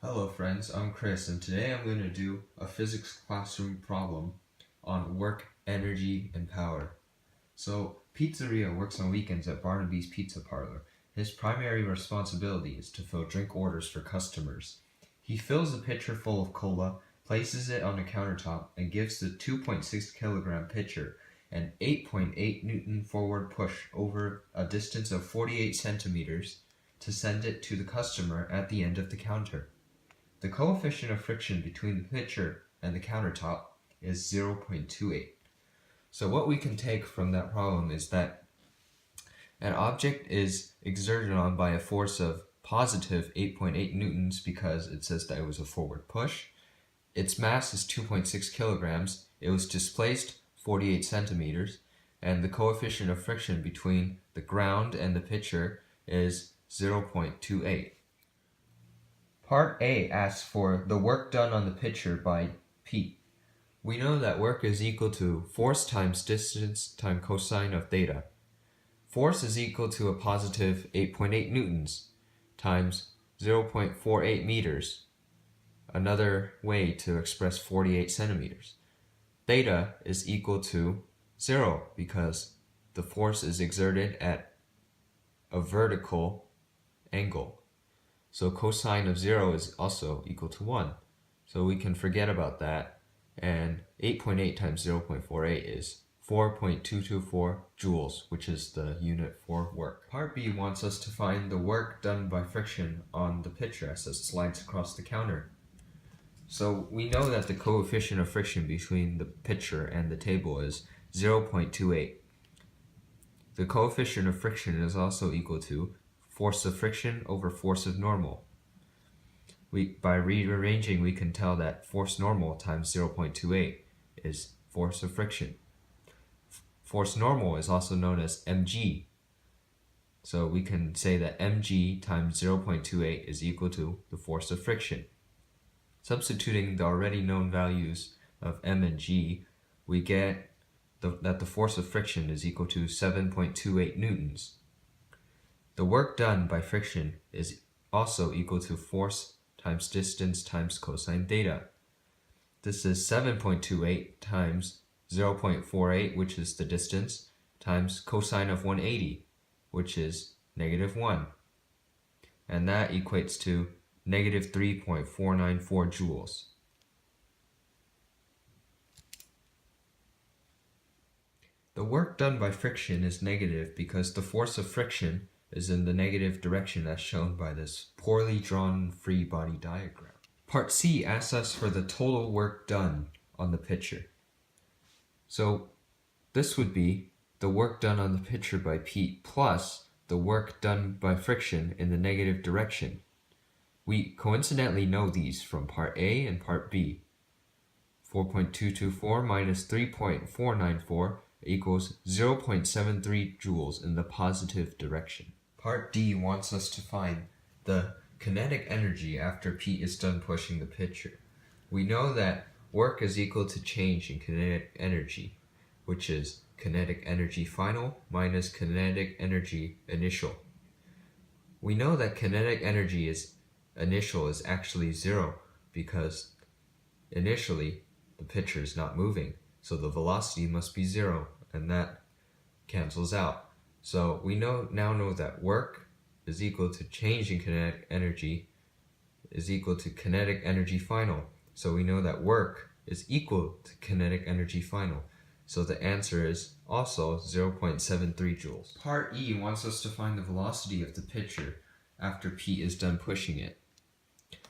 Hello friends, I'm Chris and today I'm going to do a physics classroom problem on work, energy, and power. So, Zaria works on weekends at Barnaby's Pizza Parlor. His primary responsibility is to fill drink orders for customers. He fills a pitcher full of cola, places it on a countertop, and gives the 2.6 kilogram pitcher an 8.8 Newton forward push over a distance of 48 centimeters to send it to the customer at the end of the counter. The coefficient of friction between the pitcher and the countertop is 0.28. So what we can take from that problem is that an object is exerted on by a force of positive 8.8 newtons because it says that it was a forward push. Its mass is 2.6 kilograms. It was displaced 48 centimeters. And the coefficient of friction between the ground and the pitcher is 0.28. Part A asks for the work done on the pitcher by P. We know that work is equal to force times distance times cosine of theta. Force is equal to a positive 8.8 newtons times 0.48 meters. Another way to express 48 centimeters. Theta is equal to 0 because the force is exerted at a vertical angle. So cosine of 0 is also equal to 1. So we can forget about that. And 8.8 times 0.48 is 4.224 joules, which is the unit for work. Part B wants us to find the work done by friction on the pitcher as it slides across the counter. So we know that the coefficient of friction between the pitcher and the table is 0.28. The coefficient of friction is also equal to force of friction over force of normal. By rearranging, we can tell that force normal times 0.28 is force of friction. Force normal is also known as mg. So we can say that mg times 0.28 is equal to the force of friction. Substituting the already known values of m and g, we get that the force of friction is equal to 7.28 newtons. The work done by friction is also equal to force times distance times cosine theta. This is 7.28 times 0.48, which is the distance, times cosine of 180, which is negative 1. And that equates to negative 3.494 joules. The work done by friction is negative because the force of friction is in the negative direction as shown by this poorly drawn free body diagram. Part C asks us for the total work done on the pitcher. So this would be the work done on the pitcher by P plus the work done by friction in the negative direction. We coincidentally know these from Part A and Part B. 4.224 minus 3.494 equals 0.73 joules in the positive direction. Part D wants us to find the kinetic energy after P is done pushing the pitcher. We know that work is equal to change in kinetic energy, which is kinetic energy final minus kinetic energy initial. We know that kinetic energy initial is actually 0 because initially the pitcher is not moving, so the velocity must be 0, and that cancels out. So we now know that work is equal to change in kinetic energy is equal to kinetic energy final. So we know that work is equal to kinetic energy final. So the answer is also 0.73 joules. Part E wants us to find the velocity of the pitcher after P is done pushing it.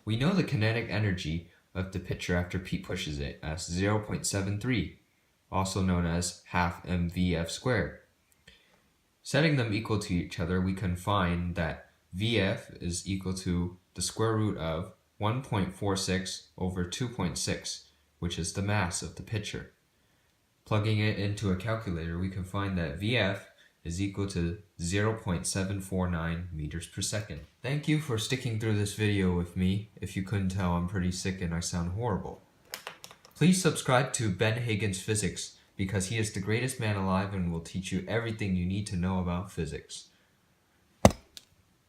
We know the kinetic energy of the pitcher after P pushes it as 0.73, also known as half mvf squared. Setting them equal to each other, we can find that Vf is equal to the square root of 1.46 over 2.6, which is the mass of the pitcher. Plugging it into a calculator, we can find that Vf is equal to 0.749 meters per second. Thank you for sticking through this video with me. If you couldn't tell, I'm pretty sick and I sound horrible. Please subscribe to Ben Hagen's Physics, because he is the greatest man alive and will teach you everything you need to know about physics.